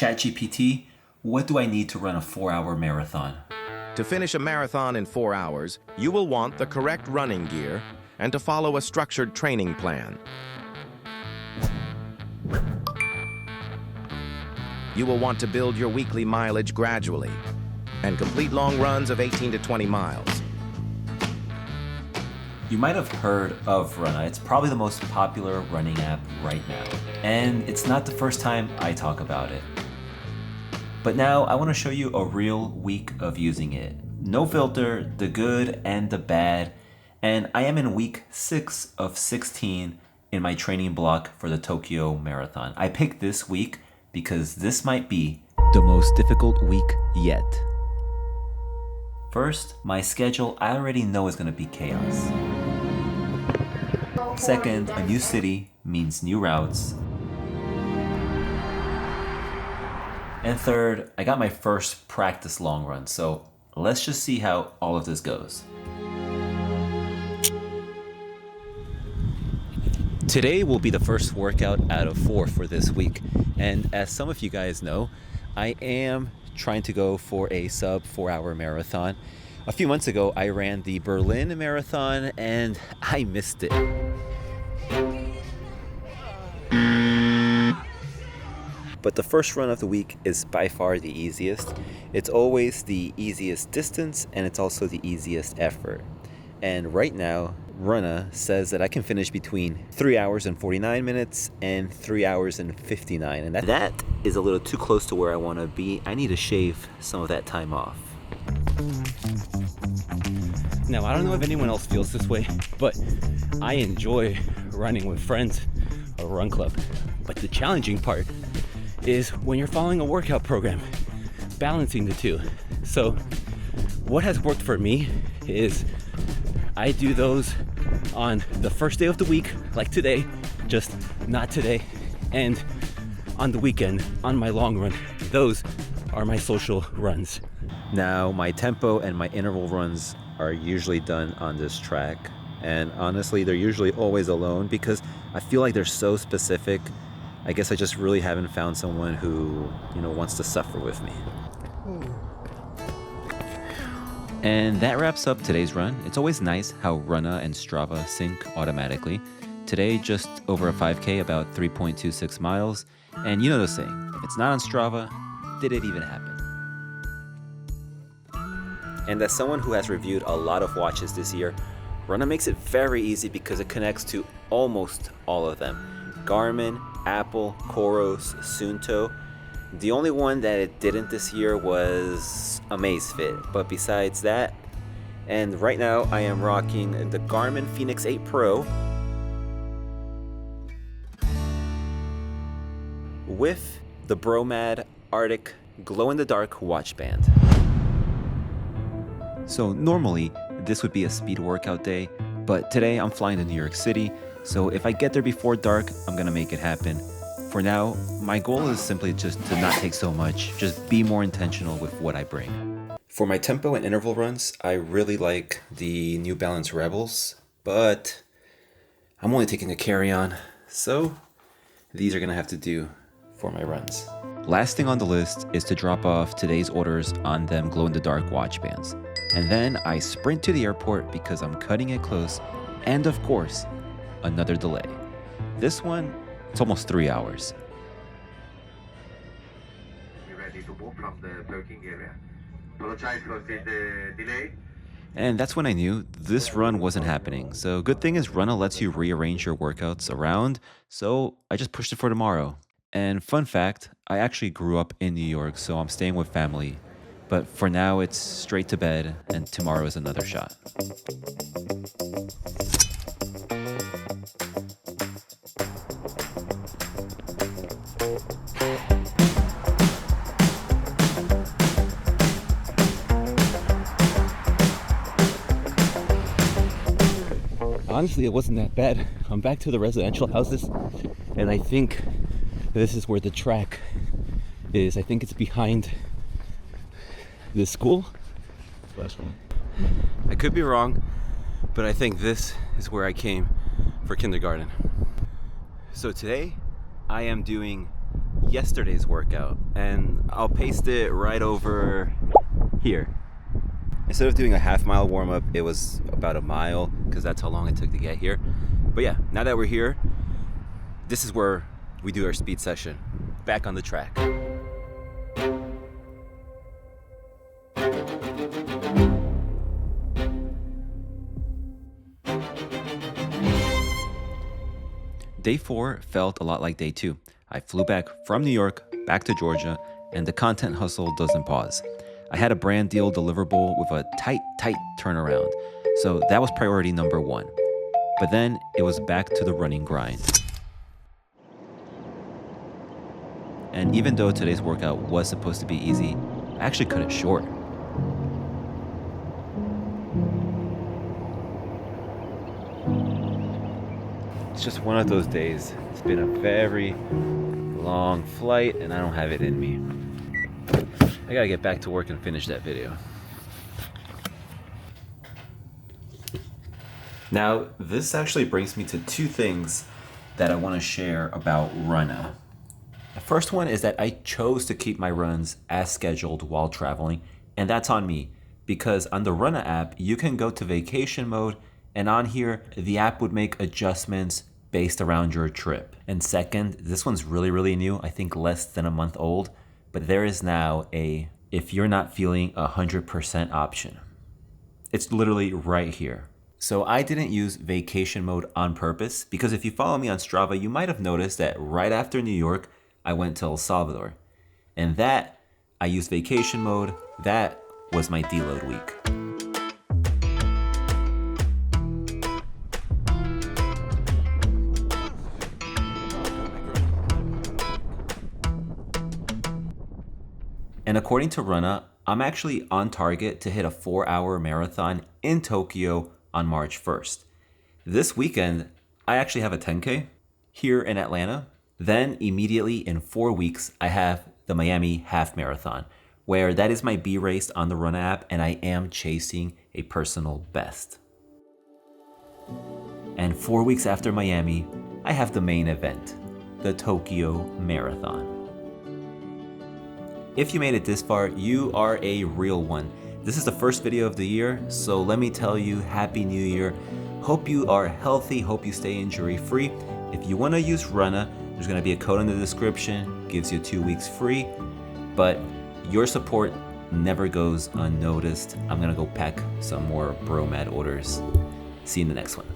ChatGPT, what do I need to run a 4-hour marathon? To finish a marathon in 4 hours, you will want the correct running gear and to follow a structured training plan. You will want to build your weekly mileage gradually and complete long runs of 18 to 20 miles. You might have heard of Runna. It's probably the most popular running app right now. And it's not the first time I talk about it. But now I want to show you a real week of using it. No filter, the good and the bad. And I am in week 6 of 16 in my training block for the Tokyo Marathon. I picked this week because this might be the most difficult week yet. First, my schedule I already know is going to be chaos. Second, a new city means new routes. And third, I got my first practice long run, so let's just see how all of this goes. Today will be the first workout out of 4 for this week. And as some of you guys know, I am trying to go for a sub 4-hour marathon. A few months ago, I ran the Berlin Marathon and I missed it. But the first run of the week is by far the easiest. It's always the easiest distance and it's also the easiest effort. And right now, Runna says that I can finish between 3 hours and 49 minutes and 3 hours and 59. And that is a little too close to where I want to be. I need to shave some of that time off. Now, I don't know if anyone else feels this way, but I enjoy running with friends or run club. But the challenging part is when you're following a workout program, balancing the two. So what has worked for me is I do those on the first day of the week, like today, just not today, and on the weekend, on my long run. Those are my social runs. Now, my tempo and my interval runs are usually done on this track. And honestly, they're usually always alone because I feel like they're so specific. I guess I just really haven't found someone who, wants to suffer with me. And that wraps up today's run. It's always nice how Runna and Strava sync automatically. Today, just over a 5K, about 3.26 miles. And you know the saying, if it's not on Strava, did it even happen? And as someone who has reviewed a lot of watches this year, Runna makes it very easy because it connects to almost all of them. Garmin, Apple, Coros, Suunto. The only one that it didn't this year was Amazfit. But besides that, and right now I am rocking the Garmin Fenix 8 Pro with the Bromad Arctic glow-in-the-dark watch band. So normally this would be a speed workout day, but today I'm flying to New York City, so if I get there before dark, I'm gonna make it happen. For now, my goal is simply just to not take so much, just be more intentional with what I bring. For my tempo and interval runs, I really like the New Balance Rebels, but I'm only taking a carry-on, so these are gonna have to do for my runs. Last thing on the list is to drop off today's orders on them glow-in-the-dark watch bands. And then I sprint to the airport because I'm cutting it close, and of course, another delay. This one, it's almost 3 hours. We're ready to move from the parking area. Apologize for the delay. And that's when I knew this run wasn't happening. So good thing is Runna lets you rearrange your workouts around, so I just pushed it for tomorrow. And fun fact, I actually grew up in New York, so I'm staying with family. But for now, it's straight to bed, and tomorrow is another shot. Honestly, it wasn't that bad. I'm back to the residential houses, and I think this is where the track is. I think it's behind this school. Last one. I could be wrong, but I think this is where I came for kindergarten. So today I am doing yesterday's workout, and I'll paste it right over here. Instead of doing a half-mile warm-up, it was about a mile, because that's how long it took to get here. But yeah, now that we're here, this is where we do our speed session. Back on the track. Day 4 felt a lot like day 2. I flew back from New York, back to Georgia, and the content hustle doesn't pause. I had a brand deal deliverable with a tight turnaround, so that was priority number 1. But then it was back to the running grind. And even though today's workout was supposed to be easy, I actually cut it short. It's just one of those days. It's been a very long flight and I don't have it in me. I gotta get back to work and finish that video. Now, this actually brings me to 2 things that I want to share about Runna. The first one is that I chose to keep my runs as scheduled while traveling, and that's on me, because on the Runna app, you can go to vacation mode, and on here, the app would make adjustments based around your trip. And second, this one's really new, I think less than a month old, but there is now a if you're not feeling 100% option. It's literally right here. So I didn't use vacation mode on purpose, because if you follow me on Strava, you might have noticed that right after New York, I went to El Salvador. And that, I used vacation mode, that was my deload week. And according to Runna, I'm actually on target to hit a 4-hour marathon in Tokyo on March 1st. This weekend, I actually have a 10K here in Atlanta. Then immediately in 4 weeks, I have the Miami half marathon, where that is my B race on the Runna app, and I am chasing a personal best. And 4 weeks after Miami, I have the main event, the Tokyo Marathon. If you made it this far, you are a real one. This is the first video of the year, so let me tell you, Happy New Year. Hope you are healthy, hope you stay injury-free. If you want to use Runna, there's going to be a code in the description, gives you 2 weeks free, but your support never goes unnoticed. I'm going to go pack some more Bromad orders. See you in the next one.